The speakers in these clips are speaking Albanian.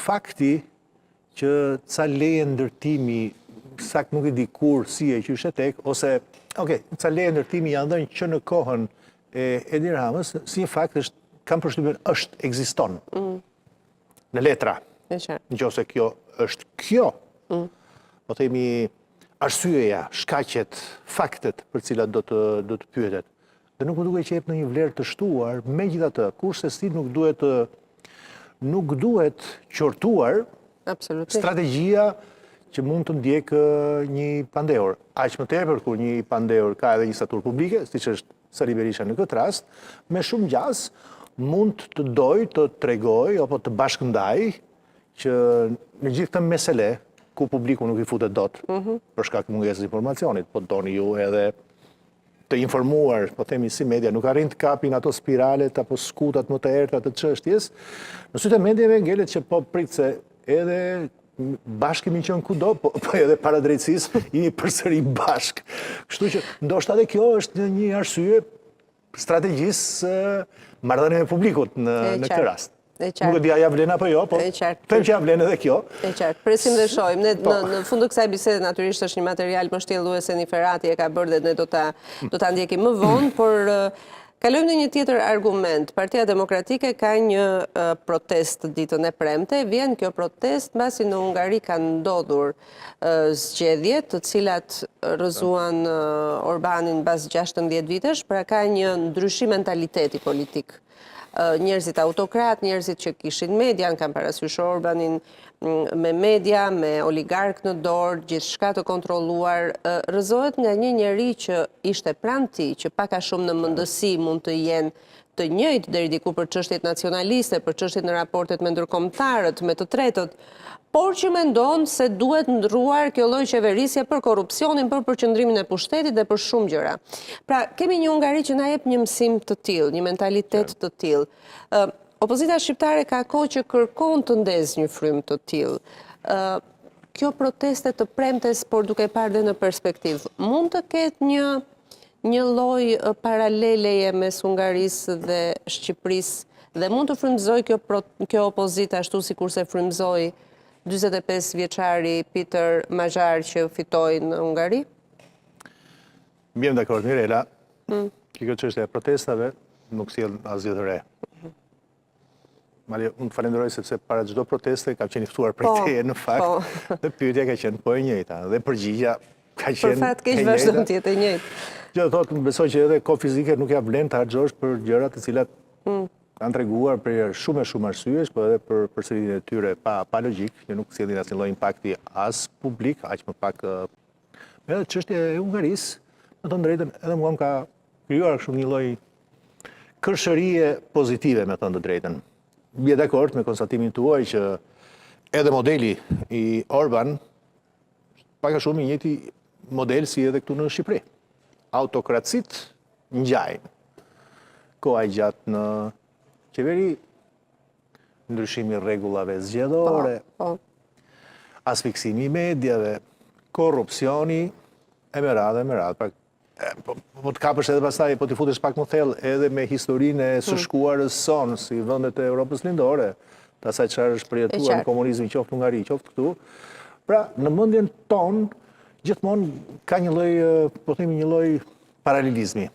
fakti që ca leje ndërtimi, sakt nuk e di kur, si e qyshe tek, ose, ca leje ndërtimi janë dhënë që në kohën e Edi Ramës, si një fakt është, kam përshtypjen, është, ekziston. Në letra. Nëse kjo është kjo, po themi arsyeja, shkaqet, faktet për cilat do të pyetet. Dhe nuk më duhet që jep në një vlerë të shtuar, megjithatë, kurse si nuk duhet qortuar strategjia që mund të ndjekë një pandehur. Aq më tepër kur një pandehur ka edhe një staturë publike, siç është Sali Berisha në këtë rast, me shumë gjas mund të doj të tregoj apo të bashkëndaj që në gjithë këtë mesele ku publiku nuk i futet dot për shkak të mungesës informacionit, po doni ju edhe të informuar, po themi si media, nuk arrin të kapin ato spiralet apo skutat më të errta të çështjes. Në sytë e mediave ngelet që po prit se edhe bashkë kemi qenë kudo, po edhe para drejtësisë jemi përsëri bashkë. Kështu që ndoshta edhe kjo është një arsye strategjisë marrëdhënie me publikut në këtë rast. Nuk e di a ja vlen apo jo, po them që ja vlen edhe kjo. E qartë, presim dhe shohim. Në fund të kësaj bisede natyrisht është një material më shtjelluese, një Ferrati e ka bërë dhe ne do ta ndjekim më vonë, por kalojmë në një tjetër argument. Partia Demokratike ka një protest ditën e premte. Vjen kjo protest mbasi në Hungari kanë ndodhur zgjedhje të cilat rrëzuan Orbanin mbas 16 vitesh, pra ka një ndryshim mentaliteti politik. Njerëzit autokrat, njerëzit që kishin media, në kam parasysh Orbanin me media, me oligark në dorë, gjithçka të kontrolluar, rrëzohet nga një njeri që ishte pranë tij, që pak a shumë në mendësi mund të jenë të njëjtë deri diku për çështjet nacionaliste, për çështjet në raportet me ndërkombëtarët, me të tretët, por që mendon se duhet ndruar kjo lloj qeverisje për korrupsionin, për përqendrimin e pushtetit dhe për shumë gjëra. Pra, kemi një Hungari që na jep një mësim të tillë, një mentalitet të tillë. Opozita shqiptare ka kohë që kërkon të ndezë një frymë të tillë. Kjo proteste të premtes, por duke parë dhe në perspektivë, mund të ketë një lloj paraleleje mes Hungarisë dhe Shqipërisë dhe mund të frymëzoj kjo opozita ashtu sikurse frymëzoi 45 vjeçari Peter Majar që fitoi në Hungari? Mjem dakord, Mirela. Kjo çështja e protestave nuk sjell asgjë të re. Unë të falenderoj sepse para çdo proteste kam qenë i ftuar prej teje në fakt, dhe pyetja ka qenë po e njëjta, dhe përgjigja ka qenë e njëjta. Për fat keq vazhdon të jetë e njëjtë. Gjë thotë, besoj që edhe kohë fizike nuk ja vlen të harxhosh për gjëra të cilat kanë treguar për shumë arsyes, po edhe për përsëritjen e tyre pa logjik, që nuk sjellin asnjë lloj impakti as publik, aq më pak edhe çështja e Hungarisë, me thënë drejtën, edhe mua më ka krijuar kështu një lloj kërshërie pozitive, me thënë të drejtën. Bie dakord me konstatimin tuaj që edhe modeli i Orban pak a shumë i njëjti model si edhe këtu në Shqipëri. Autokracit ngjajnë. Koha e gjatë në qeveri, ndryshimi rregullave zgjedhore, asfiksimi i mediave, korrupsioni, e me radhë. Po të kapësh edhe pastaj, po t'i futesh pak më thellë edhe me historinë e së shkuarës sonë, si vendet e Europës lindore, të asaj çfarë është përjetuar në komunizmin, qoftë Hungari, qoftë këtu. Pra, në mendjen tonë, gjithmonë ka një lloj, po themi një lloj paralelizmi.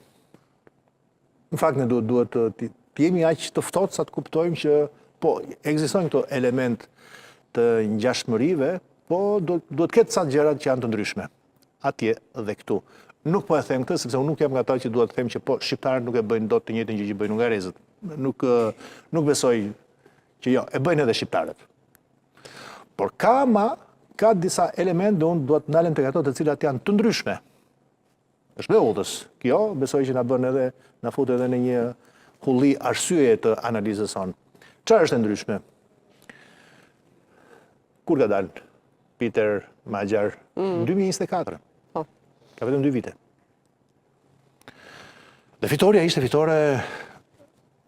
Në fakt ne duhet të jemi aq të ftohtë sa të kuptojmë që po ekzistojnë këto element të ngjashmërive, po duhet ketë ca gjëra që janë të ndryshme atje dhe këtu. Nuk po e them këtë sepse unë nuk jam nga ata që duhet të them që po shqiptarët nuk e bëjnë dot të njëjtën gjë që bëjnë hungarezët. Nuk besoj që jo, e bëjnë edhe shqiptarët. Por ka disa elemente unë duhet ndalen tek ato të cilat janë të ndryshme. Është dhe udhës. Kjo besoj që na fut edhe në një hulli arsyeje të analizës sonë. Çfarë është e ndryshme? Kur ka dalë Peter Majar? 2024. Ka vetëm 2 vite. Dhe fitoria ishte fitore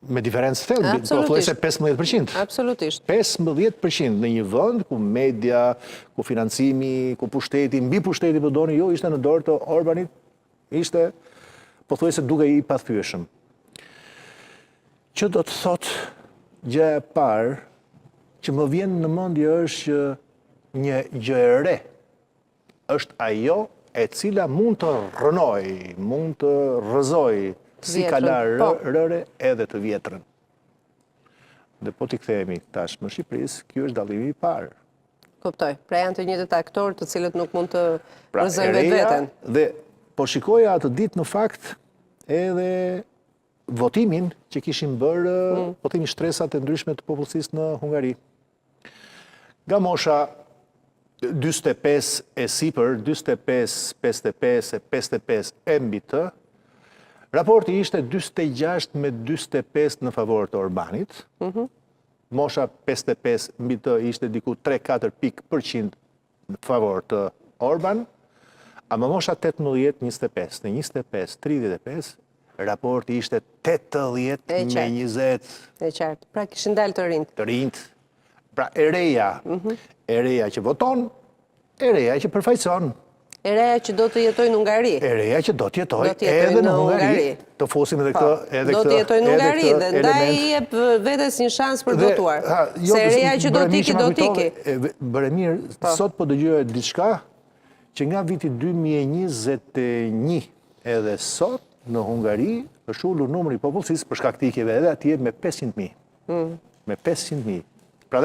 me diferencë thellë, pothuajse 15%. Absolutisht. 15% në një vend ku media, ku financimi, ku pushteti, mbi pushteti po doni ju, ishte në dorë të Orbanit, ishte pothuajse duke i pathyeshëm. Që do të thotë gjë e parë që më vjen në mendje është që një gjë e re është ajo e cila mund të rënoj, mund të rrëzoj si kala rëre edhe të vjetrën. Dhe po t'i kthehemi tash në Shqipërisë, ky është dallimi i parë. Kuptoj. Pra janë të njëjtët aktorë të cilët nuk mund të rrëzojnë vetveten. Dhe po shikoja atë ditë në fakt edhe votimin që kishin bërë, po themi shtresat e ndryshme të popullsisë në Hungari. Nga mosha 45 e sipër, 45, 55 e 55 e mbi të, raporti ishte 46 me 45 në favor të Orbanit. Mosha 55 mbi të ishte diku 3-4% në favor të Orban, ama mosha 18-25, në 25-35, raporti ishte 80 me 20. E qartë. Pra kishin dalë të rinjt. Të rinjt. Pra e reja që voton, e reja që përfaqëson. E reja që do të jetojë në Hungari. E reja që do të jetojë edhe në Hungari. Të fosim edhe këtë. Do të jetojë në Hungari dhe ndaj i jep vetes një shans për të votuar. Se e reja që do t'iki, do t'iki. Bëre mirë, sot po dëgjohet diçka që nga viti 2021 edhe sot në Hungari është ulur numri i popullsisë për shkak të ikjeve edhe atje me 500.000. Me 500.000.